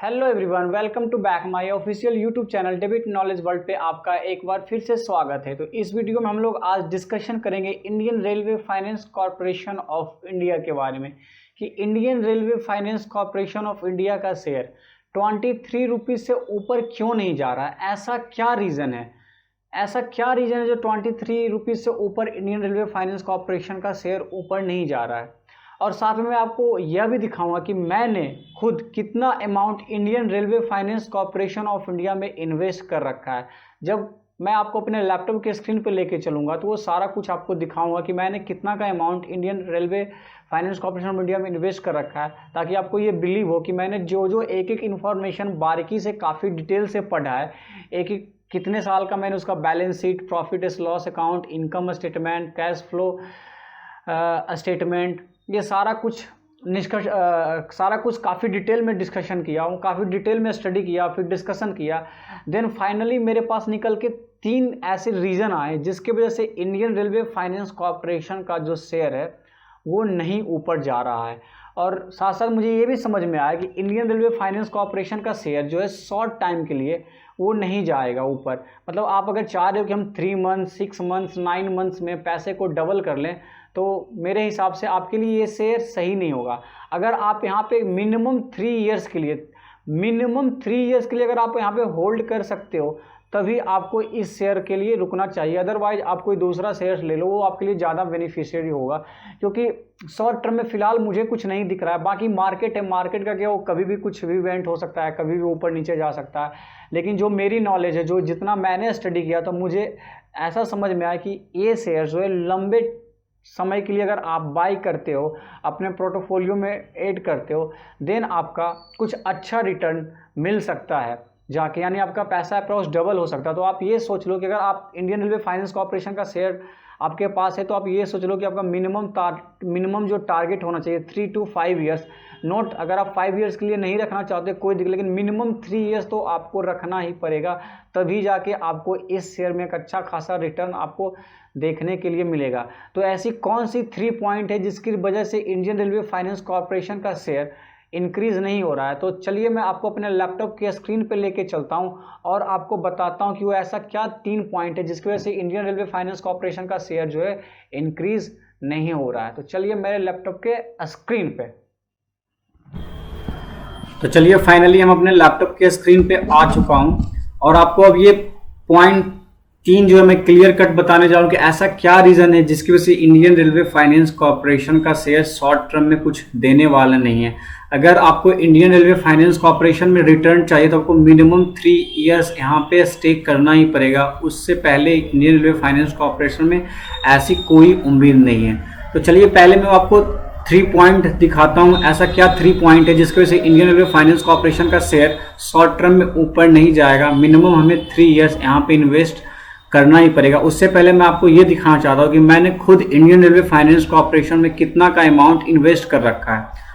Hello everyone, welcome to back my official YouTube channel debit knowledge world पे आपका एक बार फिर से स्वागत है। तो इस वीडियो में हम लोग आज डिस्कशन करेंगे Indian railway finance corporation of India के बारे में कि Indian railway finance corporation of India का शेयर 23 रुपीज़ से ऊपर क्यों नहीं जा रहा है। ऐसा क्या रीज़न है जो 23 रुपीज़ से ऊपर इंडियन रेलवे फाइनेंस कॉरपोरेशन का शेयर ऊपर नहीं जा रहा है। और साथ में मैं आपको यह भी दिखाऊंगा कि मैंने खुद कितना amount Indian railway finance corporation of India में इन्वेस्ट कर रखा है। जब मैं आपको अपने लैपटॉप के स्क्रीन पर लेके चलूंगा तो वो सारा कुछ आपको दिखाऊंगा कि मैंने कितना का amount Indian railway finance corporation of India में इन्वेस्ट कर रखा है, ताकि आपको ये बिलीव हो कि मैंने जो एक एक इन्फॉर्मेशन बारीकी से काफ़ी डिटेल से पढ़ा है। एक एक कितने साल का मैंने उसका balance sheet, profit and loss account, income statement, cash flow statement, ये सारा कुछ काफ़ी डिटेल में डिस्कशन किया हूँ, काफ़ी डिटेल में स्टडी किया, फिर डिस्कशन किया। देन फाइनली मेरे पास निकल के 3 ऐसे रीज़न आए जिसकी वजह से इंडियन रेलवे फाइनेंस कॉरपोरेशन का जो शेयर है वो नहीं ऊपर जा रहा है। और साथ साथ मुझे ये भी समझ में आया कि इंडियन रेलवे फाइनेंस कॉरपोरेशन का शेयर जो है शॉर्ट टाइम के लिए वो नहीं जाएगा ऊपर। मतलब आप अगर चाह रहे हो कि हम 3 मंथ्स, 6 मंथ्स, 9 मंथ्स में पैसे को डबल कर लें, तो मेरे हिसाब से आपके लिए ये शेयर सही नहीं होगा। अगर आप यहाँ पे मिनिमम 3 इयर्स के लिए अगर आप यहाँ पे होल्ड कर सकते हो, तभी आपको इस शेयर के लिए रुकना चाहिए। अदरवाइज आप कोई दूसरा शेयर ले लो, वो आपके लिए ज़्यादा बेनिफिशियरी होगा, क्योंकि शॉर्ट टर्म में फ़िलहाल मुझे कुछ नहीं दिख रहा है। बाकी मार्केट है, मार्केट का क्या, वो कभी भी कुछ भी इवेंट हो सकता है, कभी भी ऊपर नीचे जा सकता है। लेकिन जो मेरी नॉलेज है, जो जितना मैंने स्टडी किया, तो मुझे ऐसा समझ में आया कि ये शेयर जो है लंबे समय के लिए अगर आप बाई करते हो, अपने पोर्टफोलियो में ऐड करते हो, देन आपका कुछ अच्छा रिटर्न मिल सकता है जाके, यानी आपका पैसा अप्रॉक्स डबल हो सकता है। तो आप ये सोच लो कि अगर आप इंडियन रेलवे फाइनेंस कॉरपोरेशन का शेयर आपके पास है, तो आप ये सोच लो कि आपका मिनिमम जो टारगेट होना चाहिए 3 to 5 ईयर्स। नोट, अगर आप 5 ईयर्स के लिए नहीं रखना चाहते कोई दिक्कत, लेकिन मिनिमम 3 ईयर्स तो आपको रखना ही पड़ेगा, तभी जाके आपको इस शेयर में एक अच्छा खासा रिटर्न आपको देखने के लिए मिलेगा। तो ऐसी कौन सी 3 पॉइंट है जिसकी वजह से इंडियन रेलवे फाइनेंस कॉरपोरेशन का शेयर इंक्रीज़ नहीं हो रहा है? तो चलिए मैं आपको अपने लैपटॉप के स्क्रीन पे लेके चलता हूं और आपको बताता हूं कि वो ऐसा क्या 3 पॉइंट है जिसकी वजह से इंडियन रेलवे फाइनेंस कॉरपोरेशन का शेयर जो है इंक्रीज़ नहीं हो रहा है। तो चलिए मेरे लैपटॉप के स्क्रीन पे, तो चलिए फाइनली हम अपने लैपटॉप के स्क्रीन पे आ चुका हूं और आपको अब ये पॉइंट 3 जो है मैं क्लियर कट बताने जा रहा हूँ कि ऐसा क्या रीज़न है जिसकी वजह से इंडियन रेलवे फाइनेंस कॉरपोरेशन का शेयर शॉर्ट टर्म में कुछ देने वाला नहीं है। अगर आपको इंडियन रेलवे फाइनेंस कॉरपोरेशन में रिटर्न चाहिए तो आपको मिनिमम 3 इयर्स यहाँ पे स्टे करना ही पड़ेगा। उससे पहले इंडियन रेलवे फाइनेंस कॉरपोरेशन में ऐसी कोई उम्मीद नहीं है। तो चलिए पहले मैं आपको 3 पॉइंट दिखाता हूँ, ऐसा क्या 3 पॉइंट है जिसकी वजह से इंडियन रेलवे फाइनेंस कॉरपोरेशन का शेयर शॉर्ट टर्म में ऊपर नहीं जाएगा। मिनिमम हमें 3 इयर्स यहाँ पे इन्वेस्ट करना ही पड़ेगा। उससे पहले मैं आपको ये दिखाना चाहता हूँ कि मैंने खुद इंडियन रेलवे फाइनेंस कॉरपोरेशन में कितना का अमाउंट इन्वेस्ट कर रखा है।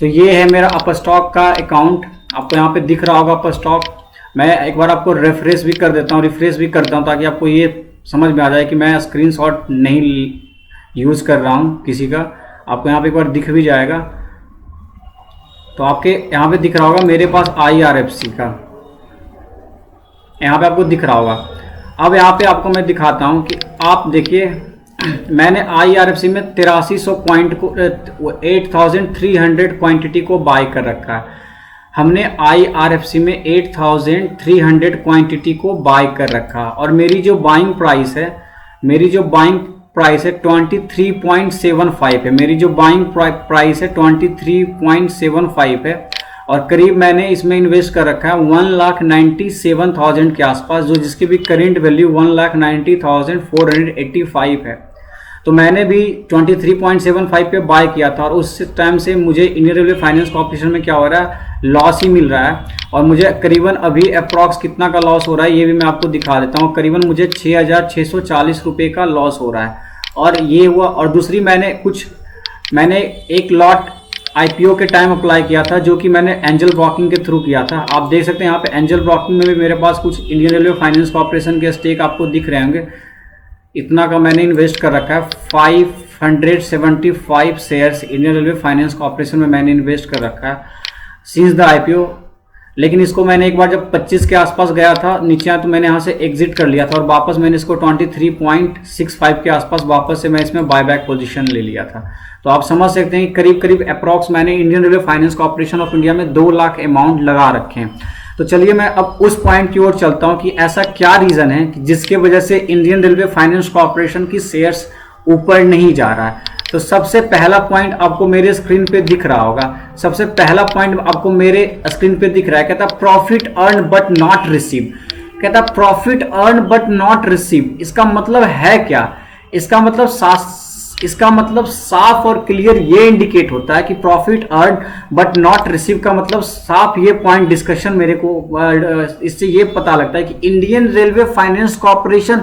तो ये है मेरा अपस्टॉक का अकाउंट, आपको यहाँ पे दिख रहा होगा अपस्टॉक। मैं एक बार आपको रिफ्रेश भी कर देता हूँ, ताकि आपको ये समझ में आ जाए कि मैं स्क्रीनशॉट नहीं यूज़ कर रहा हूँ किसी का। आपको यहाँ पे एक बार दिख भी जाएगा, तो आपके यहाँ पे दिख रहा होगा मेरे पास IRFC का, यहाँ पे आपको दिख रहा होगा। अब यहाँ पे आपको मैं दिखाता हूँ कि आप देखिए मैंने IRFC में 8300 पॉइंट को 8300 क्वांटिटी को बाय कर रखा है। हमने IRFC में 8300 क्वांटिटी को बाय कर रखा और मेरी जो बाइंग प्राइस है 23.75 है और करीब मैंने इसमें इन्वेस्ट कर रखा है 1,97,000 के आसपास, जो जिसकी भी करेंट वैल्यू 1,90,485 है। तो मैंने भी 23.75 पे बाय किया था और उस टाइम से मुझे इंडियन रेलवे फाइनेंस कॉरपोरेशन में क्या हो रहा है, लॉस ही मिल रहा है। और मुझे करीबन अभी अप्रॉक्स कितना का लॉस हो रहा है ये भी मैं आपको दिखा देता हूँ। करीबन मुझे 6,640 रुपये का लॉस हो रहा है और ये हुआ। और दूसरी मैंने एक लॉट IPO के टाइम अप्लाई किया था, जो कि मैंने एंजल ब्रोकिंग के थ्रू किया था। आप देख सकते हैं यहाँ पे एंजल ब्रोकिंग में भी मेरे पास कुछ इंडियन रेलवे फाइनेंस कॉरपोरेशन के स्टेक आपको दिख रहे होंगे। इतना का मैंने इन्वेस्ट कर रखा है, 575 shares Indian railway finance corporation में मैंने इन्वेस्ट कर रखा है सिंस द IPO। लेकिन इसको मैंने एक बार जब 25 के आसपास गया था नीचे तो मैंने यहाँ से एग्जिट कर लिया था और वापस मैंने इसको 23.65 के आसपास वापस से मैं इसमें बायबैक पोजीशन ले लिया था। तो आप समझ सकते हैं कि करीब करीब अप्रॉक्स मैंने Indian railway finance corporation of India में 2 लाख अमाउंट लगा रखे हैं। तो चलिए मैं अब उस पॉइंट की ओर चलता हूं कि ऐसा क्या रीजन है कि जिसके वजह से इंडियन रेलवे फाइनेंस कॉर्पोरेशन की शेयर्स ऊपर नहीं जा रहा है। तो सबसे पहला पॉइंट आपको मेरे स्क्रीन पे दिख रहा होगा। सबसे पहला पॉइंट आपको मेरे स्क्रीन पे दिख रहा है, कहता profit earn but not receive. कहता profit earn but not receive, इसका मतलब है क्या? इसका मतलब साफ और क्लियर ये इंडिकेट होता है कि profit earn but not receive का मतलब साफ ये पॉइंट डिस्कशन मेरे को इससे ये पता लगता है कि इंडियन रेलवे फाइनेंस कॉर्पोरेशन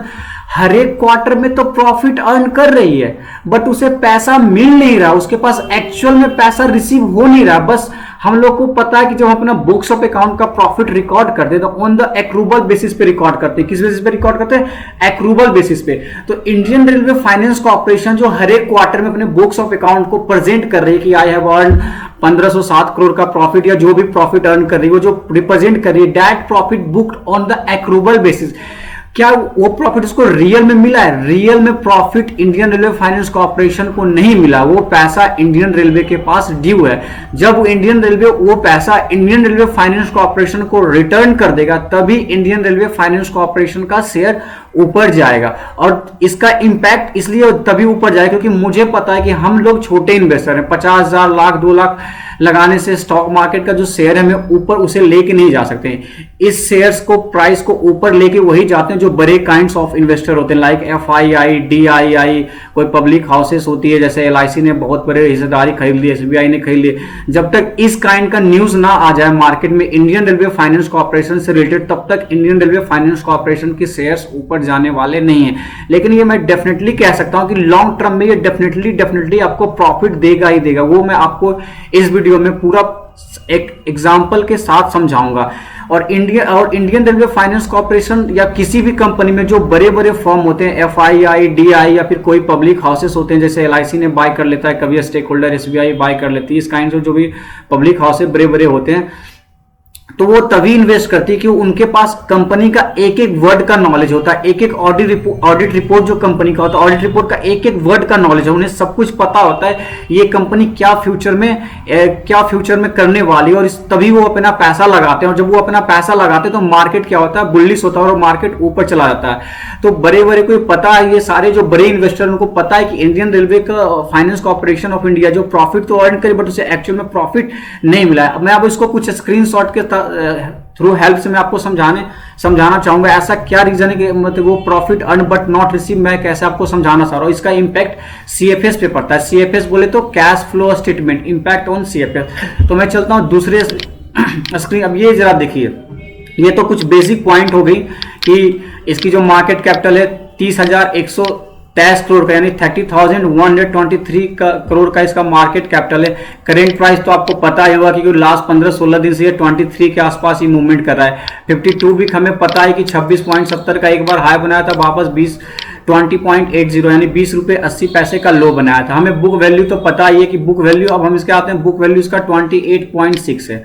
हर एक क्वार्टर में तो प्रॉफिट अर्न कर रही है बट उसे पैसा मिल नहीं रहा, उसके पास एक्चुअल में पैसा रिसीव हो नहीं रहा। बस हम लोग को पता है कि जब हम अपना बुक्स ऑफ अकाउंट का प्रॉफिट रिकॉर्ड करते हैं तो ऑन द एक्रूबल बेसिस पे रिकॉर्ड करते हैं। किस बेसिस पे रिकॉर्ड करते हैं? एक्रूबल बेसिस पे। तो इंडियन रेलवे फाइनेंस कॉर्पोरेशन जो हर एक क्वार्टर में अपने बुक्स ऑफ अकाउंट को प्रेजेंट कर रही है कि आई हैव अर्न 1507 करोड़ का प्रॉफिट या जो भी प्रॉफिट अर्न कर रही है, वो जो रिप्रेजेंट कर रही है that profit booked on the accrual basis, क्या वो प्रॉफिट उसको रियल में मिला है? रियल में profit Indian railway finance corporation को नहीं मिला, वो पैसा इंडियन रेलवे के पास ड्यू है। जब इंडियन रेलवे वो पैसा इंडियन रेलवे फाइनेंस कॉर्पोरेशन को रिटर्न कर देगा तभी इंडियन रेलवे फाइनेंस कॉर्पोरेशन का शेयर ऊपर जाएगा। और इसका इंपैक्ट इसलिए तभी ऊपर जाएगा क्योंकि मुझे पता है कि हम लोग छोटे इन्वेस्टर हैं, 50,000 लाख 2 लाख लगाने से स्टॉक मार्केट का जो शेयर है हमें ऊपर उसे लेके नहीं जा सकते। इस शेयर्स को प्राइस को ऊपर लेके वही जाते हैं जो बड़े काइंड्स ऑफ इन्वेस्टर होते हैं, लाइक FII, DII, कोई पब्लिक हाउसेस होती है जैसे LIC ने बहुत बड़े हिस्सेदारी खरीद ली, SBI ने खरीद ली। जब तक इस काइंड का न्यूज ना आ जाए मार्केट में इंडियन रेलवे फाइनेंस कॉर्पोरेशन से रिलेटेड, तब तक इंडियन रेलवे फाइनेंस कॉर्पोरेशन के शेयर्स ऊपर जाने वाले नहीं है। लेकिन ये मैं डेफिनेटली कह सकता हूं कि लॉन्ग टर्म में ये डेफिनेटली आपको प्रॉफिट देगा ही देगा। वो मैं आपको इस वीडियो में पूरा एक एग्जांपल के साथ समझाऊंगा। और इंडियन रेलवे फाइनेंस कॉर्पोरेशन या किसी भी कंपनी में जो बड़े बड़े फर्म होते हैं FII, DI या फिर कोई पब्लिक हाउसेस होते हैं जैसे LIC ने बाय कर लेता है, कभी स्टेक होल्डर SBI बाय कर लेती है, इस काइंड से जो भी पब्लिक हाउसेस बड़े बड़े होते हैं तो वो तभी इन्वेस्ट करती है कि उनके पास कंपनी का एक एक वर्ड का नॉलेज होता है, एक एक ऑडिट रिपोर्ट जो कंपनी का होता है, ऑडिट रिपोर्ट का एक एक वर्ड का नॉलेज है, उन्हें सब कुछ पता होता है ये कंपनी क्या फ्यूचर में करने वाली है। और तभी वो अपना पैसा लगाते हैं और जब वो अपना पैसा लगाते हैं तो मार्केट क्या होता है? बुलिश होता है और मार्केट ऊपर चला जाता है। तो बड़े को पता है, ये सारे जो बड़े इन्वेस्टर उनको पता है कि इंडियन रेलवे का फाइनेंस कॉर्पोरेशन ऑफ इंडिया जो प्रॉफिट तो अर्न करे बट उसे एक्चुअल में प्रॉफिट नहीं मिला है। मैं अब इसको कुछ स्क्रीनशॉट के थ्रू हेल्प से मैं आपको समझाना चाहूंगा ऐसा क्या रीजन है कि मतलब वो profit earn but not receive, मैं कैसे आपको समझाना चाह रहा हूं। इसका इंपैक्ट CFS पे पड़ता है। CFS बोले तो cash flow statement, impact on CFS। तो मैं चलता हूं दूसरे स्क्रीन। अब ये जरा देखिए, ये तो कुछ बेसिक पॉइंट हो गई कि इसकी जो मार्केट कैपिटल है 30,123 करोड़ का, यानी 30,123 करोड़ का इसका मार्केट कैपिटल है। करेंट प्राइस तो आपको पता ही होगा कि लास्ट 15-16 दिन से ये 23 के आसपास ही मूवमेंट कर रहा है। 52 वीक हमें पता है कि 26.70 का एक बार हाई बनाया था, वापस 20.80 यानी 20 रुपए 80 पैसे का लो बनाया था। हमें बुक वैल्यू तो पता ही है कि बुक वैल्यू, अब हम इसके आते हैं, बुक वैल्यू इसका 28.6 है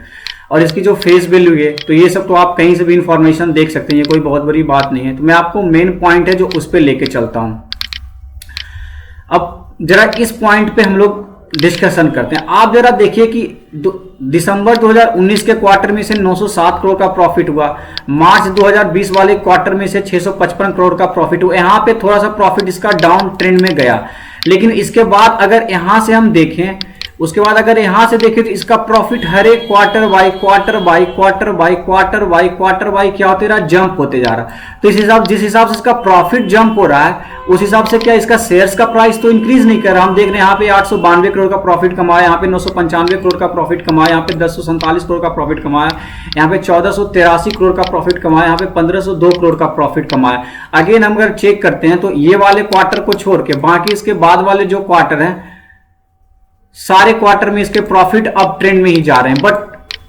और इसकी जो फेस वैल्यू है, तो ये सब तो आप कहीं से भी इंफॉर्मेशन देख सकते हैं, ये कोई बहुत बड़ी बात नहीं है। तो मैं आपको मेन पॉइंट है जो उस पर लेके चलता हूं। अब जरा इस पॉइंट पे हम लोग डिस्कशन करते हैं। आप जरा देखिए कि दिसंबर 2019 के क्वार्टर में से 907 करोड़ का प्रॉफिट हुआ, मार्च 2020 वाले क्वार्टर में से 655 करोड़ का प्रॉफिट हुआ। यहां पे थोड़ा सा प्रॉफिट इसका डाउन ट्रेंड में गया, लेकिन इसके बाद अगर यहां से हम देखें, उसके बाद अगर यहां से देखें तो इसका प्रॉफिट हर एक क्वार्टर बाई क्वार्टर बाई क्या होते रहा? जंप होते जा रहा। तो जिस हिसाब से इसका प्रॉफिट जंप हो रहा है उस हिसाब से क्या इसका शेयर्स का प्राइस तो इंक्रीज नहीं कर रहा। हम देख रहे हैं यहाँ पे 892 करोड़ का प्रॉफिट कमाया, यहाँ पे 995 करोड़ का प्रॉफिट कमाया, यहाँ पे 1047 करोड़ का प्रॉफिट कमाया, यहाँ पे 1483 करोड़ का प्रॉफिट कमाया, यहाँ पे 1502 करोड़ का प्रॉफिट कमाया। अगेन हम अगर चेक करते हैं तो ये वाले क्वार्टर को छोड़ के बाकी इसके बाद वाले जो क्वार्टर हैं सारे क्वार्टर में इसके प्रॉफिट अप ट्रेंड में ही जा रहे हैं। बट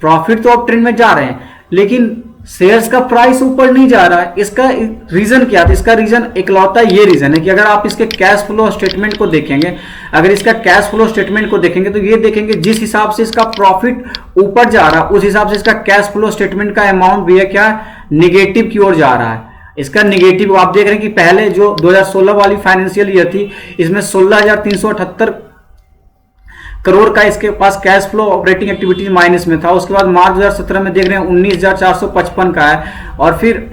प्रॉफिट तो अप ट्रेंड में जा रहे हैं, लेकिन शेयर्स का प्राइस ऊपर नहीं जा रहा है। इसका रीजन क्या था? इसका रीजन इकलौता ये रीजन है कि अगर आप इसके कैश फ्लो स्टेटमेंट को देखेंगे, अगर इसका कैश फ्लो स्टेटमेंट को देखेंगे तो ये देखेंगे जिस हिसाब से इसका प्रॉफिट ऊपर जा रहा है उस हिसाब से इसका कैश फ्लो स्टेटमेंट का अमाउंट भी है क्या, निगेटिव की ओर जा रहा है। इसका निगेटिव आप देख रहे हैं कि पहले जो 2016 वाली फाइनेंशियल ईयर थी इसमें 16,378 करोड़ का इसके पास cash flow operating activities minus में था। उसके बाद मार्च 2017 में देख रहे हैं 19,455 का है, और फिर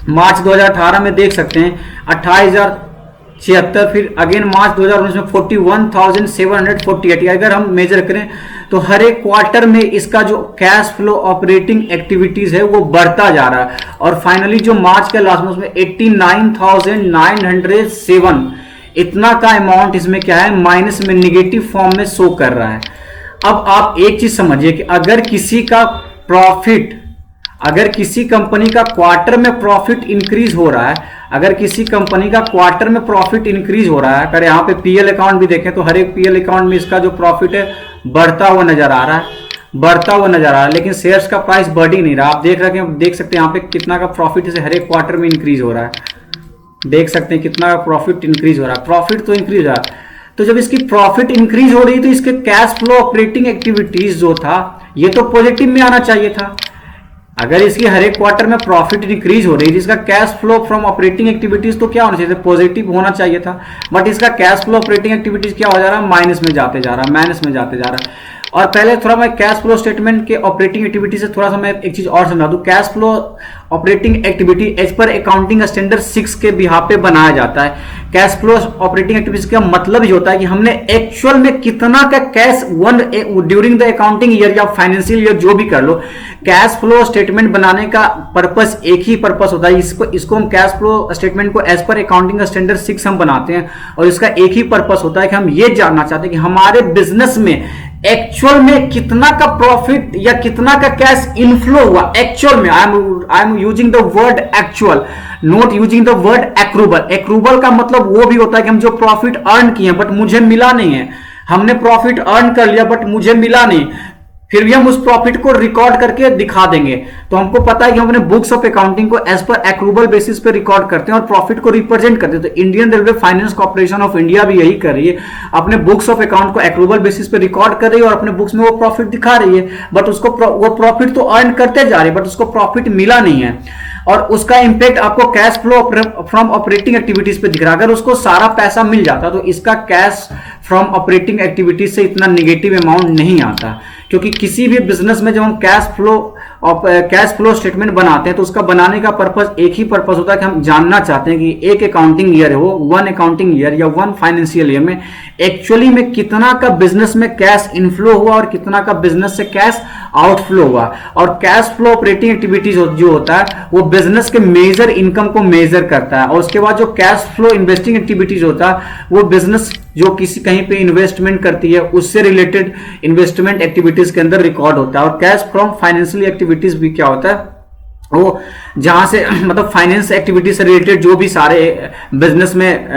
मार्च 2018 में देख सकते हैं 28,076, फिर अगेन मार्च 2019 में 41,748। अगर हम मेजर करें तो हर एक क्वार्टर में इसका जो कैश फ्लो ऑपरेटिंग एक्टिविटीज है वो बढ़ता जा रहा है, और फाइनली जो मार्च के लास्ट में उसमें 89,907 इतना का अमाउंट इसमें क्या है, माइनस में, निगेटिव फॉर्म में शो कर रहा है। अब आप एक चीज समझिए कि अगर किसी का प्रॉफिट, अगर किसी कंपनी का क्वार्टर में प्रॉफिट इंक्रीज हो रहा है, अगर किसी कंपनी का क्वार्टर में प्रॉफिट इंक्रीज हो रहा है, अगर यहाँ पे पीएल अकाउंट भी देखें तो हर एक पीएल अकाउंट में इसका जो प्रॉफिट है बढ़ता हुआ नजर आ रहा है, बढ़ता हुआ नजर आ रहा है, लेकिन शेयर्स का प्राइस बढ़ ही नहीं रहा। आप देख सकते हैं यहाँ पे कितना का प्रॉफिट इसे हर एक क्वार्टर में इंक्रीज हो रहा है, देख सकते हैं कितना प्रॉफिट इंक्रीज हो रहा है, प्रॉफिट तो इंक्रीज हो रहा है। तो जब इसकी प्रॉफिट इंक्रीज हो रही है तो इसके कैश फ्लो ऑपरेटिंग एक्टिविटीज जो था ये तो पॉजिटिव में आना चाहिए था। अगर इसकी हर एक क्वार्टर में प्रॉफिट इंक्रीज हो रही है, इसका cash flow from operating activities तो क्या होना चाहिए, पॉजिटिव होना चाहिए था, बट इसका कैश फ्लो ऑपरेटिंग एक्टिविटीज क्या हो जा रहा है, माइनस में जाते जा रहा है, माइनस में जाते जा रहा है। और पहले थोड़ा मैं कैश फ्लो स्टेटमेंट के ऑपरेटिंग एक्टिविटी से थोड़ा सा मैं एक चीज और समझा दूं। Cash flow operating activity as per accounting standard 6 के बिहाफ पे बनाया जाता है। कैश फ्लो ऑपरेटिंग एक्टिविटीज का मतलब ये होता है कि हमने एक्चुअल में कितना का cash during the accounting year या फाइनेंशियल ईयर जो भी कर लो, कैश फ्लो स्टेटमेंट बनाने का पर्पस एक ही पर्पस होता है। इसको हम कैश फ्लो स्टेटमेंट को एज पर अकाउंटिंग स्टैंडर्ड 6 हम बनाते हैं, और इसका एक ही पर्पस होता है कि हम ये जानना चाहते हैं कि हमारे बिजनेस में एक्चुअल में कितना का प्रॉफिट या कितना का कैश इनफ्लो हुआ एक्चुअल में। I am using the word actual, not using the word accrual. Accrual का मतलब वो भी होता है कि हम जो प्रॉफिट अर्न किए बट मुझे मिला नहीं है, हमने प्रॉफिट अर्न कर लिया बट मुझे मिला नहीं, फिर भी हम उस प्रॉफिट को रिकॉर्ड करके दिखा देंगे। तो हमको पता है कि हम अपने बुक्स ऑफ अकाउंटिंग को एज पर एक्रूबल बेसिस पे रिकॉर्ड करते हैं और प्रॉफिट को रिप्रेजेंट करते हैं। तो Indian railway finance corporation of India भी यही कर रही है, अपने बुक्स ऑफ अकाउंट को एक्रूबल बेसिस पे रिकॉर्ड कर रही है और अपने बुक्स में वो प्रॉफिट दिखा रही है, बट उसको वो प्रॉफिट तो अर्न करते जा रही है बट उसको प्रॉफिट मिला नहीं है, और उसका इंपैक्ट आपको cash flow from operating activities पे दिख रहा है। अगर उसको सारा पैसा मिल जाता तो इसका कैश फ्रॉम ऑपरेटिंग एक्टिविटीज से इतना निगेटिव अमाउंट नहीं आता, क्योंकि किसी भी बिजनेस में जब हम कैश फ्लो स्टेटमेंट बनाते हैं तो उसका बनाने का पर्पस एक ही पर्पस होता है कि हम जानना चाहते हैं कि एक अकाउंटिंग ईयर हो, वन अकाउंटिंग ईयर या वन फाइनेंशियल ईयर में एक्चुअली में कितना का बिजनेस में कैश इनफ्लो हुआ और कितना का बिजनेस से कैश आउटफ्लो हुआ। और कैश फ्लो ऑपरेटिंग एक्टिविटीज जो होता है वो बिजनेस के मेजर इनकम को मेजर करता है, और उसके बाद जो कैश फ्लो इन्वेस्टिंग एक्टिविटीज होता है वो बिजनेस जो किसी कहीं पे इन्वेस्टमेंट करती है उससे रिलेटेड इन्वेस्टमेंट एक्टिविटीज के अंदर रिकॉर्ड होता है। और कैश फ्रॉम फाइनेंशियल एक्टिविटीज भी क्या होता है, वो जहां से मतलब फाइनेंस एक्टिविटी से रिलेटेड जो भी सारे बिजनेस में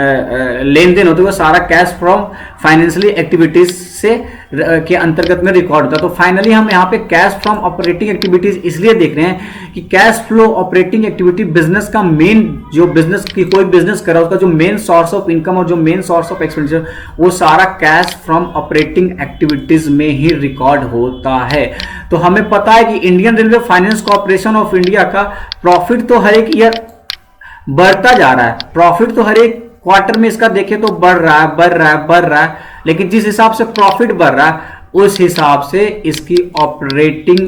लेन देन होते हैं वो सारा कैश फ्रॉम फाइनेंशियल एक्टिविटीज से के अंतर्गत में रिकॉर्ड होता है। तो फाइनली हम यहाँ पे कैश फ्रॉम ऑपरेटिंग एक्टिविटीज इसलिए देख रहे हैं कि cash flow operating activity business का मेन, जो बिजनेस की कोई बिजनेस कर रहा है उसका जो मेन सोर्स ऑफ इनकम और जो मेन सोर्स ऑफ एक्सपेंडिचर वो सारा कैश फ्रॉम ऑपरेटिंग एक्टिविटीज में ही रिकॉर्ड होता है। तो हमें पता है कि Indian railway finance corporation of India का प्रॉफिट तो हर एक ईयर बढ़ता जा रहा है, प्रॉफिट तो हर एक क्वार्टर में इसका देखें तो बढ़ रहा है, बढ़ रहा है, बढ़ रहा है, लेकिन जिस हिसाब से प्रॉफिट बढ़ रहा है उस हिसाब से इसकी ऑपरेटिंग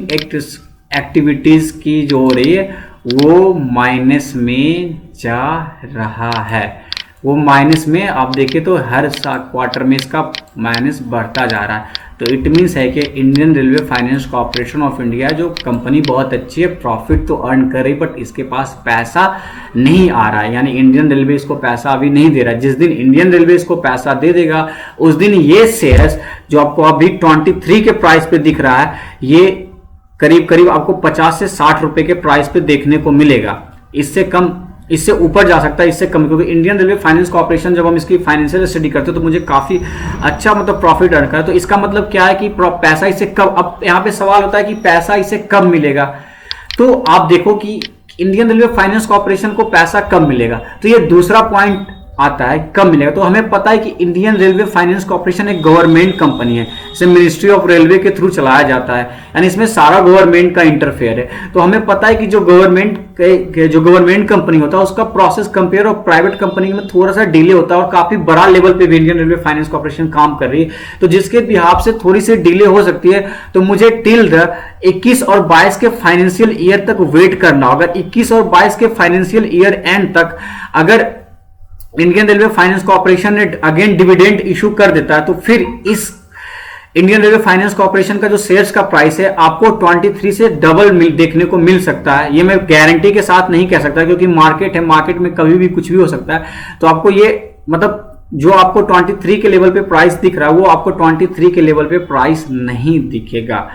एक्टिविटीज की जो हो रही है वो माइनस में जा रहा है, वो माइनस में आप देखें तो हर क्वार्टर में इसका माइनस बढ़ता जा रहा है। तो इट मीन्स है कि Indian railway finance corporation of India जो कंपनी बहुत अच्छी है, प्रॉफिट तो अर्न कर रही, बट इसके पास पैसा नहीं आ रहा है, यानी इंडियन रेलवे इसको पैसा अभी नहीं दे रहा है। जिस दिन इंडियन रेलवे इसको पैसा दे देगा उस दिन ये शेयर्स जो आपको अभी 23 के प्राइस पे दिख रहा है ये करीब करीब आपको 50 से 60 रुपए के प्राइस पे देखने को मिलेगा। इससे कम, इससे ऊपर जा सकता है, इससे कम, क्योंकि इंडियन रेलवे फाइनेंस कॉर्पोरेशन जब हम इसकी फाइनेंशियल स्टडी करते हैं तो मुझे काफी अच्छा मतलब प्रॉफिट अर्न करा। तो इसका मतलब क्या है कि पैसा इसे कब, अब यहाँ पे सवाल होता है कि पैसा इसे कब मिलेगा। तो आप देखो कि इंडियन रेलवे फाइनेंस कॉर्पोरेशन को पैसा कब मिलेगा, तो ये दूसरा पॉइंट आता है कब मिलेगा। तो हमें पता है कि इंडियन रेलवे फाइनेंस कॉर्पोरेशन एक गवर्नमेंट कंपनी है, इसे मिनिस्ट्री ऑफ रेलवे के थ्रू चलाया जाता है, यानी इसमें सारा गवर्नमेंट का इंटरफेयर है। तो हमें पता है कि जो गवर्नमेंट कंपनी होता है उसका प्रोसेस कंपेयर और प्राइवेट कंपनी में थोड़ा सा डिले होता है, और काफी बड़ा लेवल पे भी इंडियन रेलवे फाइनेंस कॉर्पोरेशन काम कर रही है, तो जिसके बिहाफ से थोड़ी सी डिले हो सकती है। तो मुझे टिल द 21 और 22 के फाइनेंशियल ईयर तक वेट करना होगा। 21 और 22 के फाइनेंशियल ईयर एंड तक अगर इंडियन रेलवे फाइनेंस कॉर्पोरेशन ने अगेन डिविडेंड इशू कर देता है, तो फिर इस इंडियन रेलवे फाइनेंस कॉर्पोरेशन का जो शेयर्स का प्राइस है आपको 23 से डबल देखने को मिल सकता है। ये मैं गारंटी के साथ नहीं कह सकता, क्योंकि मार्केट है, मार्केट में कभी भी कुछ भी हो सकता है। तो आपको ये मतलब जो आपको 23 के लेवल पे प्राइस दिख रहा है वो आपको 23 के लेवल पे प्राइस नहीं दिखेगा।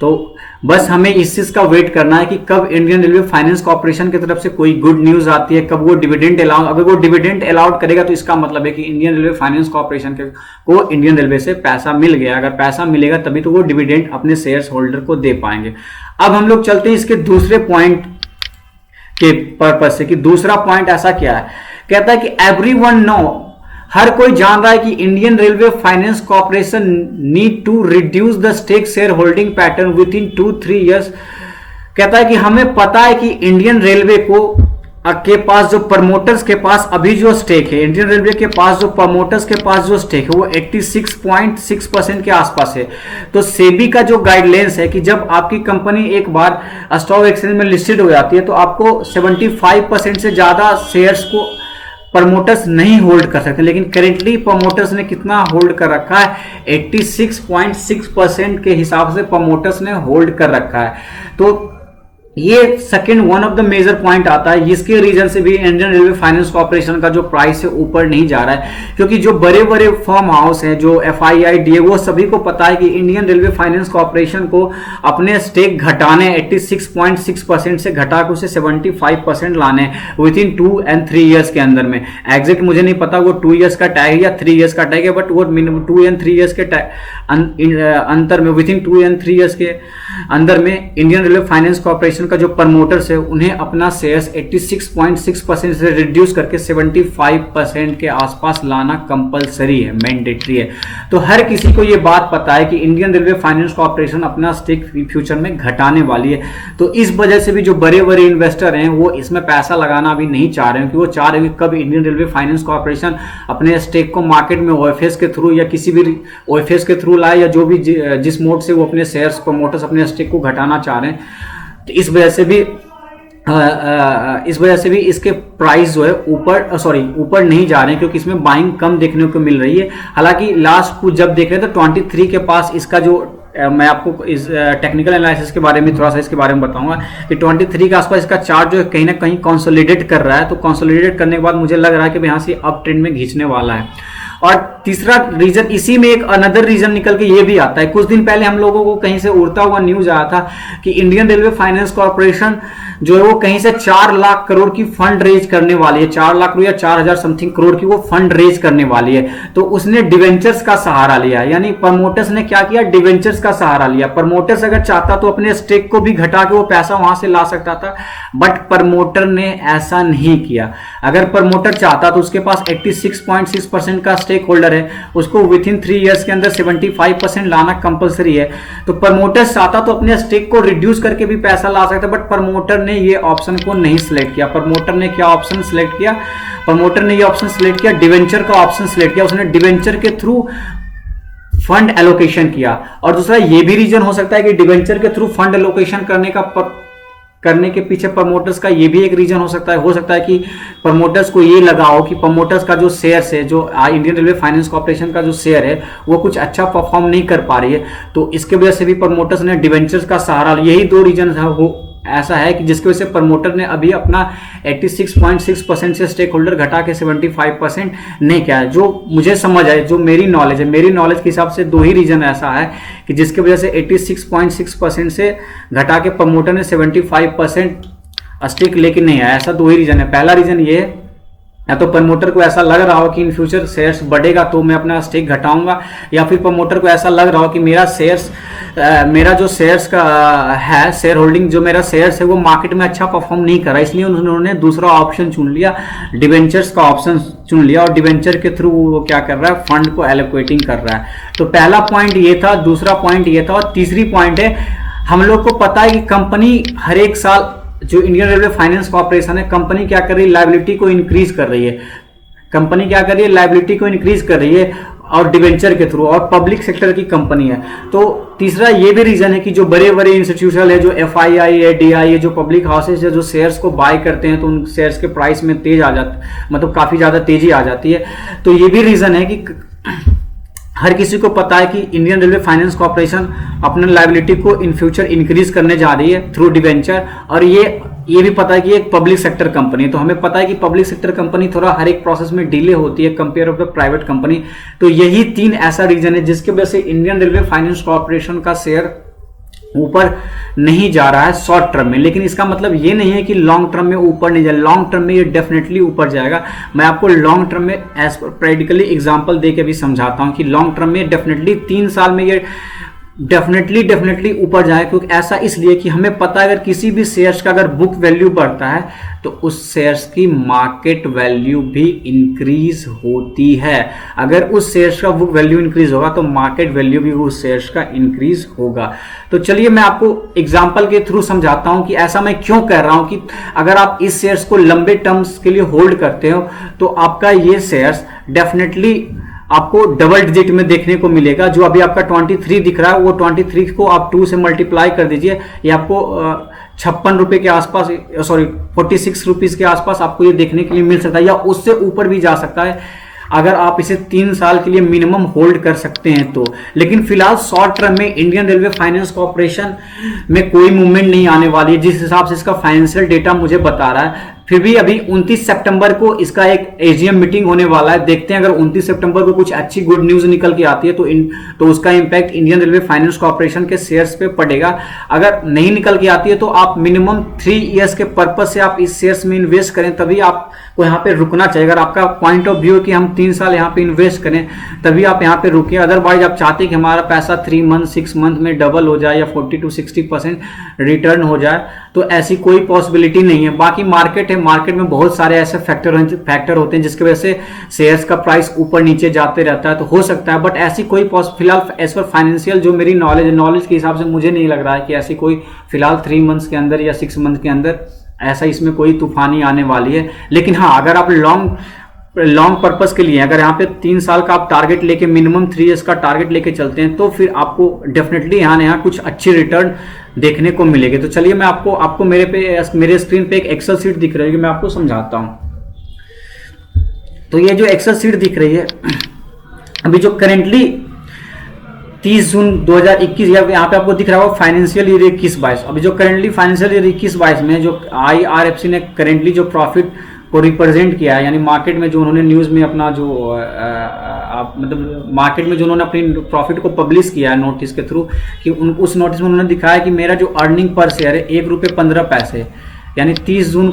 तो बस हमें इस चीज का वेट करना है कि कब इंडियन रेलवे फाइनेंस कॉर्पोरेशन की तरफ से कोई गुड न्यूज आती है, कब वो डिविडेंड अलाउड, अगर वो डिविडेंड अलाउड करेगा तो इसका मतलब है कि इंडियन रेलवे फाइनेंस कॉर्पोरेशन को इंडियन रेलवे से पैसा मिल गया। अगर पैसा मिलेगा तभी तो वो डिविडेंड अपने शेयर्स होल्डर को दे पाएंगे। अब हम लोग चलते हैं इसके दूसरे पॉइंट के पर्पज से कि दूसरा पॉइंट ऐसा क्या है, कहता है कि एवरीवन नो, हर कोई जान रहा है कि Indian railway finance corporation need to reduce the stake share holding pattern within 2-3 years. कहता है कि हमें पता है कि इंडियन रेलवे को के पास जो प्रमोटर्स के पास अभी जो स्टेक है, इंडियन रेलवे के पास जो प्रमोटर्स के पास जो स्टेक है वो 86.6% के आसपास है। तो सेबी का जो गाइडलाइंस है कि जब आपकी कंपनी एक बार स्टॉक एक्सचेंज में लिस्टेड हो जाती है तो आपको 75% से ज्यादा शेयर्स को प्रमोटर्स नहीं होल्ड कर सकते, लेकिन करेंटली प्रमोटर्स ने कितना होल्ड कर रखा है, 86.6% के हिसाब से प्रमोटर्स ने होल्ड कर रखा है। तो ये second one of the major point आता है, इसके रीजन से भी इंडियन रेलवे फाइनेंस कॉर्पोरेशन का जो प्राइस है ऊपर नहीं जा रहा है, क्योंकि जो बड़े बड़े फर्म हाउस हैं, जो FII, DA, वो सभी को पता है कि इंडियन रेलवे फाइनेंस कॉर्पोरेशन को अपने स्टेक घटाने 86.6% से घटा के उसे 75% लाने विद इन 2 and 3 ईयर्स के अंदर में। एग्जैक्ट मुझे नहीं पता वो 2 ईयर्स का टैग या 3 ईयर्स का टैग है, बट वो मिनिमम 2 and 3 ईयर्स के अंतर में, विद इन 2 and 3 ईयर्स के अंदर में इंडियन रेलवे फाइनेंस कॉर्पोरेशन का जो प्रमोटर्स है उन्हें अपना शेयर्स 86.6% से रिड्यूस करके 75% के आसपास लाना कंपलसरी है, मैंडेटरी है। तो हर किसी को ये बात पता है कि इंडियन रेलवे फाइनेंस कॉर्पोरेशन अपना स्टेक फ्यूचर में घटाने वाली है। तो इस वजह से भी जो बड़े बड़े इन्वेस्टर हैं वो इसमें पैसा लगाना अभी नहीं चाह रहे हैं, कि वो चाह रहे हैं कि कब इंडियन रेलवे फाइनेंस कॉर्पोरेशन अपने स्टेक को मार्केट में OFS के थ्रू या किसी भी OFS के थ्रू लाए, या जो भी जिस मोड से वो अपने शेयर्स प्रमोटर्स अपने स्टेक को घटाना चाह रहे हैं। तो इस वजह से भी इसके प्राइस जो है ऊपर नहीं जा रहे हैं, क्योंकि इसमें बाइंग कम देखने को मिल रही है। हालांकि लास्ट कुछ जब देख रहे हैं तो 23 के पास इसका जो मैं आपको इस टेक्निकल एनालिसिस के बारे में थोड़ा सा इसके बारे में बताऊंगा कि 23 के आसपास इसका चार्ट जो है कहीं ना कहीं कंसोलिडेट कर रहा है। तो कंसोलिडेट करने के बाद मुझे लग रहा है कि यहाँ से अप ट्रेंड में खींचने वाला है। और तीसरा रीजन, इसी में एक अनदर रीजन निकल के ये भी आता है। कुछ दिन पहले हम लोगों को कहीं से उड़ता हुआ न्यूज आया था कि इंडियन रेलवे फाइनेंस कॉर्पोरेशन जो है वो कहीं से 4 लाख करोड़ की फंड रेज करने वाली है, 4 लाख करोड़ या 4000 समथिंग करोड़ की वो फंड रेज करने वाली है। तो उसने डिवेंचर्स का सहारा लिया, यानी प्रमोटर्स ने क्या किया, डिवेंचर्स का सहारा लिया। प्रमोटर्स अगर चाहता तो अपने स्टेक को भी घटा के वो पैसा वहां से ला सकता था, बट प्रमोटर ने ऐसा नहीं किया। अगर प्रमोटर चाहता तो उसके पास 86.6% का स्टेक होल्डर है, उसको विद इन 3 ईयर्स के अंदर 75% लाना कंपलसरी है। तो प्रमोटर चाहता तो अपने स्टेक को रिड्यूस करके भी पैसा ला सकता, बट प्रमोटर ने ये ऑप्शन को नहीं सिलेक्ट किया। प्रमोटर ने क्या ऑप्शन सिलेक्ट किया, प्रमोटर ने ये ऑप्शन सिलेक्ट किया, डिवेंचर का ऑप्शन सिलेक्ट किया। उसने डिवेंचर के थ्रू फंड एलोकेशन किया। और दूसरा ये भी रीजन हो सकता है कि डिवेंचर के थ्रू फंड एलोकेशन करने के पीछे प्रमोटर्स का ये भी एक रीजन हो सकता है कि प्रमोटर्स को ये लगा हो कि प्रमोटर्स का जो शेयर है, जो इंडियन रेलवे फाइनेंस कॉर्पोरेशन का जो शेयर है वो कुछ अच्छा परफॉर्म नहीं कर पा रही है। तो इसके वजह से भी प्रमोटर्स ने डिवेंचर्स का सहारा, यही 2 रीजन ऐसा है कि जिसकी वजह से प्रमोटर ने अभी अपना 86.6% से स्टेक होल्डर घटा के 75% नहीं किया है। जो मुझे समझ आए, जो मेरी नॉलेज है, मेरी नॉलेज के हिसाब से 2 ही रीजन ऐसा है कि जिसकी वजह से 86.6% से घटा के प्रमोटर ने 75% स्टेक लेके नहीं आया। ऐसा 2 ही रीजन है। पहला रीजन ये है या तो प्रमोटर को ऐसा लग रहा हो कि इन फ्यूचर शेयर्स बढ़ेगा तो मैं अपना स्टेक घटाऊंगा, या फिर प्रमोटर को ऐसा लग रहा हो कि मेरा जो शेयर्स का है, शेयर होल्डिंग जो मेरा शेयर्स है वो मार्केट में अच्छा परफॉर्म नहीं कर रहा, इसलिए उन्होंने दूसरा ऑप्शन चुन लिया, डिवेंचर्स का ऑप्शन चुन लिया, और डिवेंचर के थ्रू वो क्या कर रहा है, फंड को एलोकेटिंग कर रहा है। तो पहला पॉइंट ये था, दूसरा पॉइंट ये था, और तीसरी पॉइंट है, हम लोग को पता है कि कंपनी हर एक साल, जो इंडियन रेलवे फाइनेंस कॉर्पोरेशन है, कंपनी क्या कर रही है, लायबिलिटी को इंक्रीज कर रही है, कंपनी क्या कर रही है, लायबिलिटी को इंक्रीज कर रही है, और डिवेंचर के थ्रू, और पब्लिक सेक्टर की कंपनी है। तो तीसरा ये भी रीजन है कि जो बड़े बड़े इंस्टीट्यूशन है, जो FII है, DI है, जो पब्लिक हाउसेज है, जो शेयर्स को बाय करते हैं, तो उन शेयर्स के प्राइस में तेज आ जाता, मतलब काफी ज्यादा तेजी आ जाती है। तो ये भी रीजन है कि हर किसी को पता है कि इंडियन रेलवे फाइनेंस कॉर्पोरेशन अपने लायबिलिटी को इन फ्यूचर इंक्रीज करने जा रही है थ्रू डिवेंचर, और ये भी पता है कि एक पब्लिक सेक्टर कंपनी है। तो हमें पता है कि पब्लिक सेक्टर कंपनी थोड़ा हर एक प्रोसेस में डिले होती है compare of the private company. तो यही 3 ऐसा रीजन है जिसकी वजह से इंडियन रेलवे फाइनेंस कॉर्पोरेशन का शेयर ऊपर नहीं जा रहा है शॉर्ट टर्म में। लेकिन इसका मतलब ये नहीं है कि लॉन्ग टर्म में ऊपर नहीं जाए, लॉन्ग टर्म में ये डेफिनेटली ऊपर जाएगा। मैं आपको लॉन्ग टर्म में एज पर प्रैक्टिकली एग्जांपल दे के भी समझाता हूं कि लॉन्ग टर्म में डेफिनेटली 3 साल में ये डेफिनेटली ऊपर जाए। क्योंकि ऐसा इसलिए कि हमें पता है अगर किसी भी शेयर्स का अगर बुक वैल्यू बढ़ता है तो उस शेयर्स की मार्केट वैल्यू भी इंक्रीज होती है। अगर उस शेयर्स का बुक वैल्यू इंक्रीज होगा तो मार्केट वैल्यू भी उस शेयर्स का इंक्रीज होगा। तो चलिए मैं आपको एग्जांपल के थ्रू समझाता हूं कि ऐसा मैं क्यों कह रहा हूं कि अगर आप इस शेयर्स को लंबे टर्म्स के लिए होल्ड करते हो तो आपका ये शेयर्स डेफिनेटली आपको डबल डिजिट में देखने को मिलेगा। जो अभी आपका 23 दिख रहा है वो 23 को आप 2 से मल्टीप्लाई कर दीजिए, ये आपको 56 रुपए के आसपास, सॉरी 46 रुपीज के आसपास आपको ये देखने के लिए मिल सकता है, या उससे ऊपर भी जा सकता है अगर आप इसे 3 साल के लिए मिनिमम होल्ड कर सकते हैं तो। लेकिन फिलहाल शॉर्ट टर्म में इंडियन रेलवे फाइनेंस कॉर्पोरेशन में कोई मूवमेंट नहीं आने वाली है जिस हिसाब से इसका फाइनेंशियल डेटा मुझे बता रहा है। फिर भी अभी 29 सितंबर को इसका एक AGM मीटिंग होने वाला है, देखते हैं अगर 29 सितंबर को कुछ अच्छी गुड न्यूज निकल के आती है तो उसका impact Indian railway finance corporation के शेयर्स पे पड़ेगा। अगर नहीं निकल के आती है तो आप मिनिमम 3 इयर्स के पर्पज से आप इस शेयर्स में इन्वेस्ट करें, तभी आपको यहाँ पे रुकना चाहिए। अगर आपका पॉइंट ऑफ व्यू है कि हम 3 साल यहाँ पे इन्वेस्ट करें तभी आप यहाँ पे रुकिए। अदरवाइज आप चाहते हैं कि हमारा पैसा 3 मंथ 6 मंथ में डबल हो जाए या 40 to 60% रिटर्न हो जाए, तो ऐसी कोई पॉसिबिलिटी नहीं है। बाकी मार्केट है, मार्केट में बहुत सारे ऐसे फैक्टर होते हैं जिसकी वजह से शेयर्स का प्राइस ऊपर नीचे जाते रहता है, तो हो सकता है। बट ऐसी कोई फिलहाल एज पर फाइनेंशियल जो मेरी नॉलेज के हिसाब से मुझे नहीं लग रहा है कि ऐसी कोई फिलहाल 3 मंथ्स के अंदर या 6 मंथ के अंदर ऐसा इसमें कोई तूफानी आने वाली है। लेकिन हाँ, अगर आप लॉन्ग पर्पस के लिए अगर यहाँ पे 3 साल का आप टारगेट लेके मिनिमम 3 इयर्स का टारगेट लेके चलते हैं तो फिर आपको डेफिनेटली यहाँ कुछ अच्छी रिटर्न देखने को मिलेगी। तो चलिए मैं आपको मेरे स्क्रीन पे एक एक्सेल शीट दिख रही है, मैं आपको समझाता हूं। तो ये जो एक्सेल शीट दिख रही है अभी जो करेंटली 30 जून 2021 यहाँ पे आपको दिख रहा होगा फाइनेंशियल ईयर 21-22। अभी जो करेंटली फाइनेंशियल ईयर 21-22 में जो IRFC ने करेंटली जो प्रॉफिट को रिप्रेजेंट किया है, यानी मार्केट में जो उन्होंने न्यूज़ में अपना जो मतलब मार्केट में जो उन्होंने अपनी प्रॉफिट को पब्लिश किया है नोटिस के थ्रू, कि उस नोटिस में उन्होंने दिखाया कि मेरा जो अर्निंग पर शेयर है 1 रुपये 15 पैसे, यानी 30 जून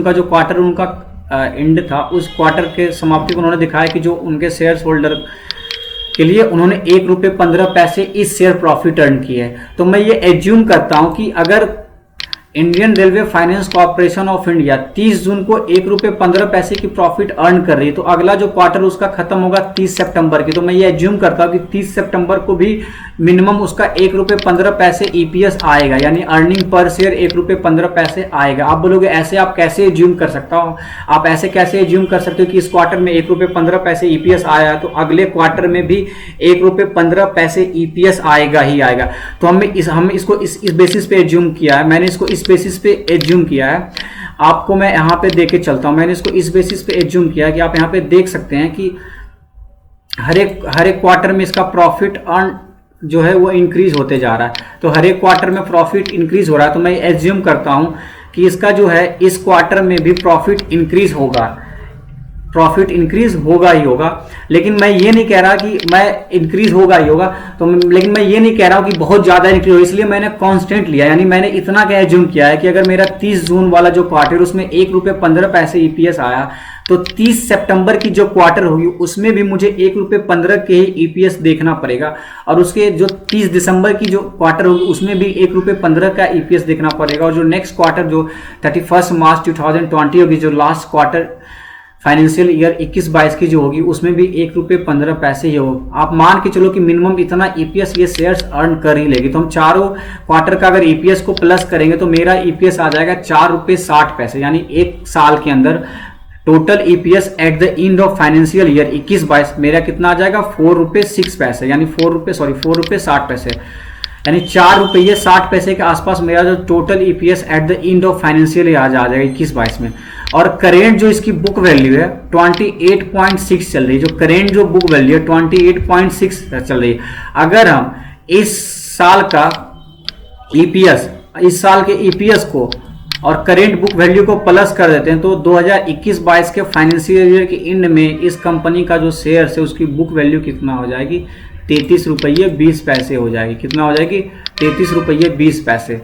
का जो क्वार्टर उनका एंड था, उस क्वार्टर के समाप्ति को उन्होंने दिखाया कि जो उनके शेयर होल्डर के लिए उन्होंने 1 रुपये 15 पैसे इस शेयर प्रॉफिट अर्न किए है। तो मैं ये एज्यूम करता हूं कि अगर Indian railway finance corporation of India 30 जून को 1 रुपये 15 पैसे की प्रॉफिट अर्न कर रही है तो अगला जो क्वार्टर उसका खत्म होगा 30 सितंबर की। तो मैं ये एज्यूम करता हूँ कि 30 सितंबर को भी मिनिमम उसका 1 रुपये 15 पैसे EPS आएगा, यानी अर्निंग पर शेयर 1 रुपये 15 पैसे आएगा। आप बोलोगे ऐसे आप कैसे एज्यूम कर सकता हो, आप ऐसे कैसे एज्यूम कर सकते हो कि इस क्वार्टर में 1 रुपये 15 पैसे EPS आया तो अगले क्वार्टर में भी 1 रुपये 15 पैसे EPS आएगा ही आएगा। तो हमने इसको इस बेसिस पे एज्यूम किया है, मैंने इसको इस बेसिस पे एज्यूम किया है। आपको मैं यहाँ पे देके चलता हूँ, मैंने इसको इस बेसिस पे एज्यूम किया है कि आप यहाँ पे देख सकते हैं कि हर एक क्वार्टर में इसका प्रॉफिट अर्न जो है वो इंक्रीज होते जा रहा है। तो हर एक क्वार्टर में प्रॉफिट इंक्रीज हो रहा है, तो मैं एज्यूम करता हूं कि इसका जो है इस क्वार्टर में भी प्रॉफिट इंक्रीज होगा। प्रॉफिट इंक्रीज होगा ही होगा। लेकिन मैं ये नहीं कह रहा कि मैं इंक्रीज होगा ही होगा, लेकिन मैं ये नहीं कह रहा हूँ कि बहुत ज़्यादा इंक्रीज हो, इसलिए मैंने कांस्टेंट लिया। यानी मैंने इतना क्या एज्यूम किया है कि अगर मेरा 30 जून वाला जो क्वार्टर उसमें ₹1.15 ईपीएस आया, तो 30 सितंबर की जो क्वार्टर होगी उसमें भी मुझे ₹1.15 के ही ईपीएस देखना पड़ेगा, और उसके जो 30 दिसंबर की जो क्वार्टर होगी उसमें भी ₹1.15 का ईपीएस देखना पड़ेगा, और जो नेक्स्ट क्वार्टर जो 31 मार्च 2020 होगी, जो लास्ट क्वार्टर फाइनेंशियल ईयर 21-22 की जो होगी उसमें भी ₹1.15 ही हो। आप मान के चलो कि मिनिमम इतना ईपीएस ये शेयर्स अर्न कर ही लेगी। तो हम चारों क्वार्टर का अगर ईपीएस को प्लस करेंगे तो मेरा ईपीएस आ जाएगा ₹4.60, यानी एक साल के अंदर total EPS at the end of financial year 21-22 मेरा कितना आ जाएगा ₹4.06, यानी ₹4.60, यानी ₹4.60 के आसपास मेरा जो total EPS at the end of financial year आ जाएगा 21-22 में। और करेंट जो इसकी बुक वैल्यू है 28.6 चल रही है, जो करेंट जो बुक वैल्यू है 28.6 चल रही है। अगर हम इस साल का ईपीएस, इस साल के ईपीएस को और करेंट बुक वैल्यू को प्लस कर देते हैं तो 2021-22 के फाइनेंशियल ईयर के एंड में इस कंपनी का जो शेयर है उसकी बुक वैल्यू कितना हो जाएगी, ₹33.20 हो जाएगी। कितना हो जाएगी, ₹33.20।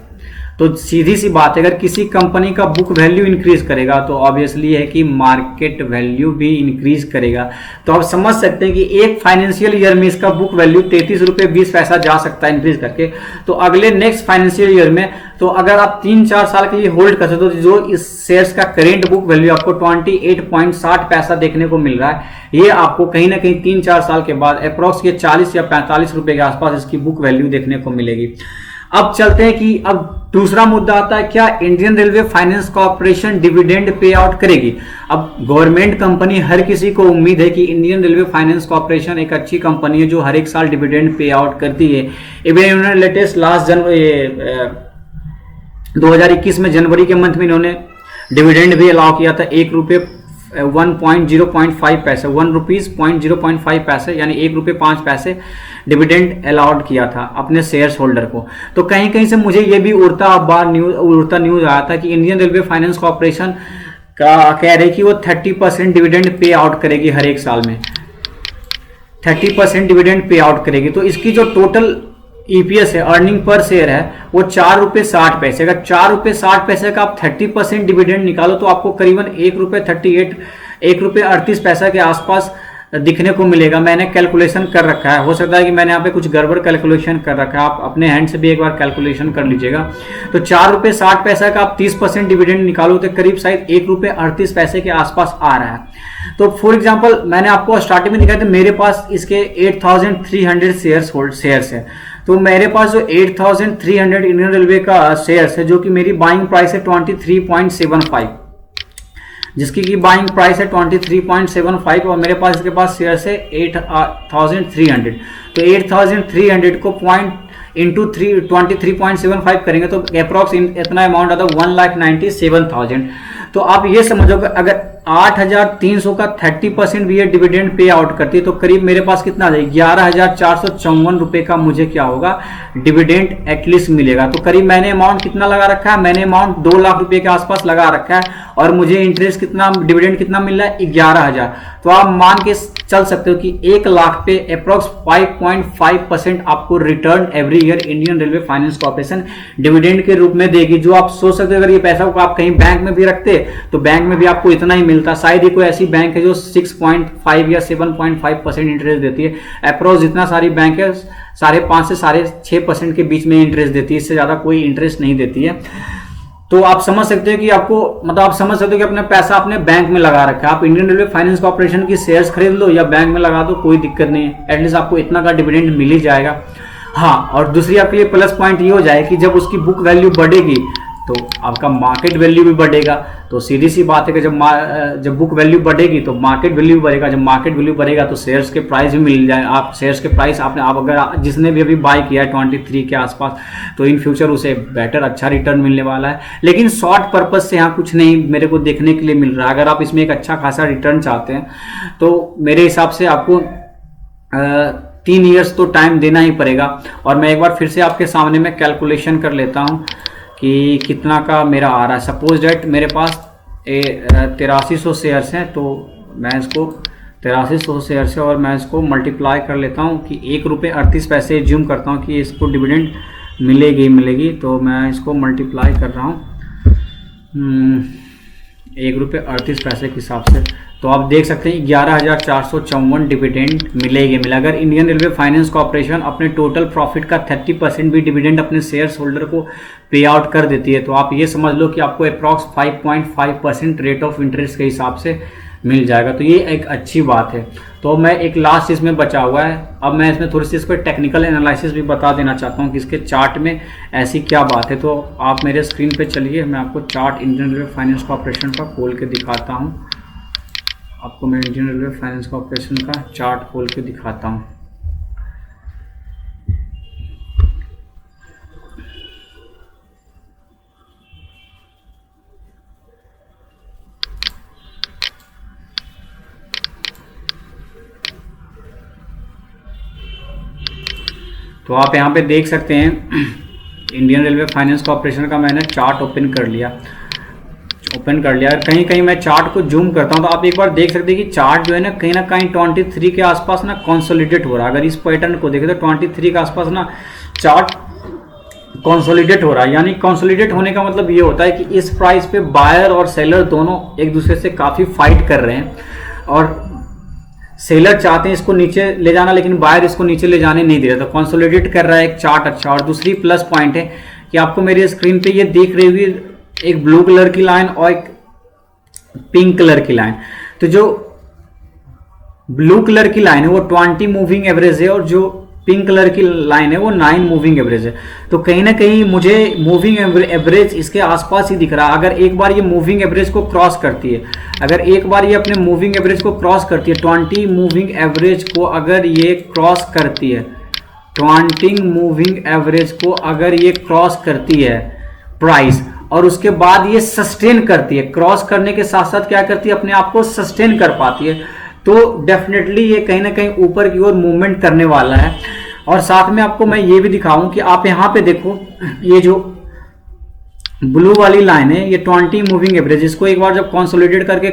तो सीधी सी बात है, अगर किसी कंपनी का बुक वैल्यू इंक्रीज करेगा तो ऑब्वियसली है कि मार्केट वैल्यू भी इंक्रीज करेगा। तो आप समझ सकते हैं कि एक फाइनेंशियल ईयर में इसका बुक वैल्यू ₹33.20 जा सकता है इंक्रीज करके। तो अगले नेक्स्ट फाइनेंशियल ईयर में, तो अगर आप 3-4 साल के लिए होल्ड कर सकते हो तो जो इस शेयर्स का करेंट बुक वैल्यू आपको 28.60 देखने को मिल रहा है, ये आपको कहीं ना कहीं 3-4 साल के बाद अप्रोक्स ये ₹40 या ₹45 के आसपास इसकी बुक वैल्यू देखने को मिलेगी। अब चलते हैं कि अब दूसरा मुद्दा आता है, क्या Indian railway finance corporation dividend pay out करेगी। अब गवर्नमेंट कंपनी, हर किसी को उम्मीद है कि इंडियन रेलवे फाइनेंस कॉर्पोरेशन एक अच्छी कंपनी है जो हर एक साल डिविडेंड पे आउट करती है। इवन इन्होंने लेटेस्ट लास्ट 2021 में जनवरी के मंथ में इन्होंने डिविडेंड भी अलाउ किया था ₹1.05, यानी ₹1.05 डिविडेंड अलाउड किया था अपने शेयर्स होल्डर को। तो कहीं कहीं से मुझे ये भी उड़ता न्यूज आया था कि इंडियन रेलवे फाइनेंस कॉर्पोरेशन का कह रहे कि वो 30% डिविडेंड पे आउट करेगी, हर एक साल में 30% डिविडेंड पे आउट करेगी। तो इसकी जो टोटल ईपीएस है, अर्निंग पर शेयर है, वो ₹4.60। अगर ₹4.60 का आप 30% डिविडेंड निकालो तो आपको करीबन ₹1.38 के आसपास दिखने को मिलेगा। मैंने कैलकुलेशन कर रखा है, हो सकता है कि मैंने यहाँ पे कुछ गड़बड़ कैलकुलेशन कर रखा है, आप अपने हैंड से भी एक बार कैलकुलेशन कर लीजिएगा। तो ₹4.60 का आप 30% डिविडेंड निकालो तो करीब शायद ₹1.38 के आसपास आ रहा है। तो फॉर एग्जांपल मैंने आपको स्टार्टिंग में दिखाया था, मेरे पास इसके 8300 शेयर्स है। तो मेरे पास जो 8300 इंडियन रेलवे का शेयर्स है, जो कि मेरी बाइंग प्राइस है 23.75, जिसकी की बाइंग प्राइस है 23.75, और मेरे पास इसके पास शेयर्स है 8300। तो 8300 को इंटू 23.75 करेंगे तो अप्रॉक्स इतना अमाउंट आता है 1,97,000। तो आप ये समझो कि अगर 8,300 का 30% भी ये डिविडेंड पे आउट करती है तो करीब मेरे पास कितना आ जाएगा, ₹11,454 का मुझे क्या होगा, डिविडेंड एटलीस्ट मिलेगा। तो करीब मैंने अमाउंट कितना लगा रखा है, मैंने अमाउंट 2 लाख रुपए के आसपास लगा रखा है, और मुझे इंटरेस्ट कितना, डिविडेंड कितना मिल रहा है, 11,000। तो आप मान के चल सकते हो कि 1 लाख पे अप्रोक्स 5.5% आपको return every year Indian railway finance corporation dividend के रूप में देगी। जो आप सोच सकते हो अगर ये पैसा को आप कहीं बैंक में भी रखते तो बैंक में भी आपको इतना ही मिलता। शायद ही कोई ऐसी बैंक है जो 6.5 या 7.5% इंटरेस्ट देती है। अप्रोक्स जितना सारी बैंक है 5.5 से 6.5% के बीच में इंटरेस्ट देती है, इससे ज्यादा कोई इंटरेस्ट नहीं देती है। तो आप समझ सकते हो कि आपको, मतलब आप समझ सकते हो कि अपना पैसा अपने बैंक में लगा रखा है। आप इंडियन रेलवे फाइनेंस कॉर्पोरेशन की शेयर्स खरीद लो या बैंक में लगा दो, कोई दिक्कत नहीं है, एटलीस्ट आपको इतना का डिविडेंड मिल ही जाएगा। हाँ, और दूसरी आपके लिए प्लस पॉइंट ये हो जाए कि जब उसकी बुक वैल्यू बढ़ेगी तो आपका मार्केट वैल्यू भी बढ़ेगा। तो सीधी सी बात है कि जब बुक वैल्यू बढ़ेगी तो मार्केट वैल्यू बढ़ेगा, जब मार्केट वैल्यू बढ़ेगा तो शेयर्स के प्राइस भी मिल जाए। आप शेयर्स के प्राइस आप अगर जिसने भी अभी बाय किया है 23 के आसपास, तो इन फ्यूचर उसे बेटर अच्छा रिटर्न मिलने वाला है। लेकिन शॉर्ट पर्पज से यहाँ कुछ नहीं मेरे को देखने के लिए मिल रहा है। अगर आप इसमें एक अच्छा खासा रिटर्न चाहते हैं तो मेरे हिसाब से आपको 3 ईयर्स तो टाइम देना ही पड़ेगा। और मैं एक बार फिर से आपके सामने में कैलकुलेशन कर लेता हूँ कि कितना का मेरा आ रहा है। सपोज डेट मेरे पास 8300 शेयर्स हैं, तो मैं इसको 8300 शेयर से और मैं इसको मल्टीप्लाई कर लेता हूँ कि 1 रुपये 38 पैसे एज्यूम करता हूँ कि इसको डिविडेंड मिलेगी। तो मैं इसको मल्टीप्लाई कर रहा हूँ 1 रुपये 38 पैसे के हिसाब से। तो आप देख सकते हैं 11,454 डिविडेंड मिलेगा। अगर इंडियन रेलवे फाइनेंस कॉर्पोरेशन अपने टोटल प्रॉफिट का 30% भी डिविडेंड अपने शेयर्स होल्डर को पे आउट कर देती है, तो आप ये समझ लो कि आपको अप्रॉक्स 5.5% रेट ऑफ इंटरेस्ट के हिसाब से मिल जाएगा। तो ये एक अच्छी बात है। तो मैं एक लास्ट इसमें बचा हुआ है, अब मैं इसमें थोड़ी सी इस पर टेक्निकल एनालिसिस भी बता देना चाहता हूँ कि इसके चार्ट में ऐसी क्या बात है। तो आप मेरे स्क्रीन पे चलिए, मैं आपको chart Indian railway finance corporation का खोल के दिखाता हूँ। आपको मैं इंडियन रेलवे फाइनेंस कॉर्पोरेशन का चार्ट खोल के दिखाता हूँ। तो आप यहाँ पे देख सकते हैं इंडियन रेलवे फाइनेंस कॉर्पोरेशन का मैंने चार्ट ओपन कर लिया। कहीं कहीं मैं चार्ट को जूम करता हूँ तो आप एक बार देख सकते हैं कि चार्ट जो है ना कहीं 23 के आसपास ना कंसोलिडेट हो रहा है। अगर इस पैटर्न को देखें तो 23 के आसपास ना चार्ट कंसोलिडेट हो रहा है। यानी कंसोलिडेट होने का मतलब ये होता है कि इस प्राइस पे बायर और सेलर दोनों एक दूसरे से काफ़ी फाइट कर रहे हैं और सेलर चाहते हैं इसको नीचे ले जाना, लेकिन बायर इसको नीचे ले जाने नहीं दे रहा। तो कंसोलिडेट कर रहा है एक चार्ट अच्छा। और दूसरी प्लस पॉइंट है कि आपको मेरी स्क्रीन पे ये दिख रही हुई एक ब्लू कलर की लाइन और एक पिंक कलर की लाइन। तो जो ब्लू कलर की लाइन है वो 20 मूविंग एवरेज है और जो पिंक कलर की लाइन है वो 9 मूविंग एवरेज है। तो कहीं ना कहीं मुझे मूविंग एवरेज इसके आसपास ही दिख रहा है। अगर एक बार ये मूविंग एवरेज को क्रॉस करती है, अगर एक बार ये अपने मूविंग एवरेज को क्रॉस करती है, 20 मूविंग एवरेज को अगर ये क्रॉस करती है, 20 मूविंग एवरेज को अगर ये क्रॉस करती है प्राइस, और उसके बाद ये सस्टेन करती है, क्रॉस करने के साथ साथ क्या करती है, अपने आप को सस्टेन कर पाती है, तो डेफिनेटली ये कहीं ना कहीं ऊपर की ओर मूवमेंट करने वाला है। और साथ में आपको मैं ये भी दिखाऊं कि आप यहाँ पे देखो, ये जो ब्लू वाली लाइन है ये 20 मूविंग एवरेज, इसको एक बार जब कंसोलिडेट करके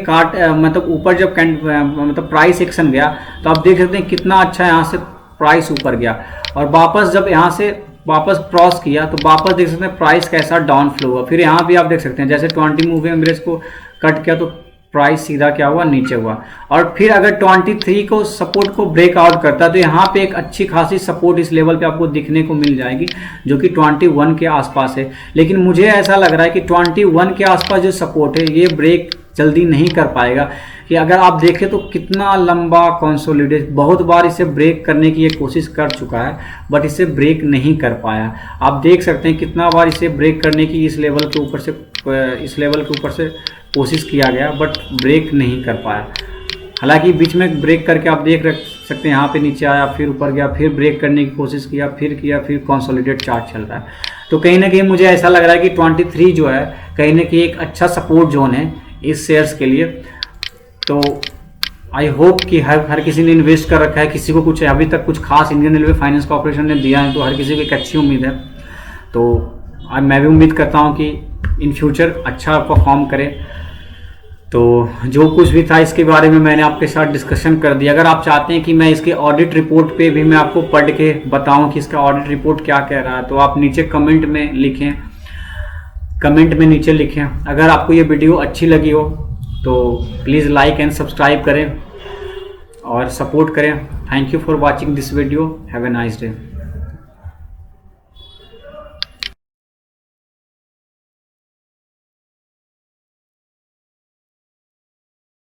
मतलब ऊपर जब मतलब प्राइस एक्शन गया तो आप देख सकते हैं कितना अच्छा यहाँ से प्राइस ऊपर गया। और वापस जब यहाँ से वापस क्रॉस किया तो वापस देख सकते हैं प्राइस कैसा डाउन फ्लो हुआ। फिर यहाँ भी आप देख सकते हैं जैसे 20 मूविंग एवरेज को कट किया तो प्राइस सीधा क्या हुआ, नीचे हुआ। और फिर अगर 23 को सपोर्ट को ब्रेक आउट करता है तो यहाँ पे एक अच्छी खासी सपोर्ट इस लेवल पे आपको दिखने को मिल जाएगी जो कि 21 के आसपास है। लेकिन मुझे ऐसा लग रहा है कि 21 के आसपास जो सपोर्ट है ये ब्रेक जल्दी नहीं कर पाएगा। कि अगर आप देखें तो कितना लंबा कंसोलिडेट, बहुत बार इसे ब्रेक करने की ये कोशिश कर चुका है बट इसे ब्रेक नहीं कर पाया। आप देख सकते हैं कितना बार इसे ब्रेक करने की इस लेवल के ऊपर से कोशिश किया गया बट ब्रेक नहीं कर पाया। हालांकि बीच में ब्रेक करके आप देख सकते हैं यहाँ पे नीचे आया, फिर ऊपर गया, फिर ब्रेक करने की कोशिश किया, फिर कंसोलिडेट चार्ट चल रहा है। तो कहीं ना कहीं मुझे ऐसा लग रहा है कि 23 जो है कहीं ना कहीं एक अच्छा सपोर्ट जोन है इस शेयर्स के लिए। तो आई होप कि हर किसी ने इन्वेस्ट कर रखा है, किसी को कुछ अभी तक कुछ खास इंडियन रेलवे फाइनेंस कॉर्पोरेशन ने दिया है, तो हर किसी को एक अच्छी उम्मीद है। तो आज मैं भी उम्मीद करता हूँ कि इन फ्यूचर अच्छा परफॉर्म करे। तो जो कुछ भी था इसके बारे में मैंने आपके साथ डिस्कशन कर दिया। अगर आप चाहते हैं कि मैं इसके ऑडिट रिपोर्ट पे भी मैं आपको पढ़ के बताऊं कि इसका ऑडिट रिपोर्ट क्या कह रहा है, तो आप नीचे कमेंट में नीचे लिखें। अगर आपको ये वीडियो अच्छी लगी हो तो प्लीज़ लाइक एंड सब्सक्राइब करें और सपोर्ट करें। Thank you for watching this video. Have a nice day.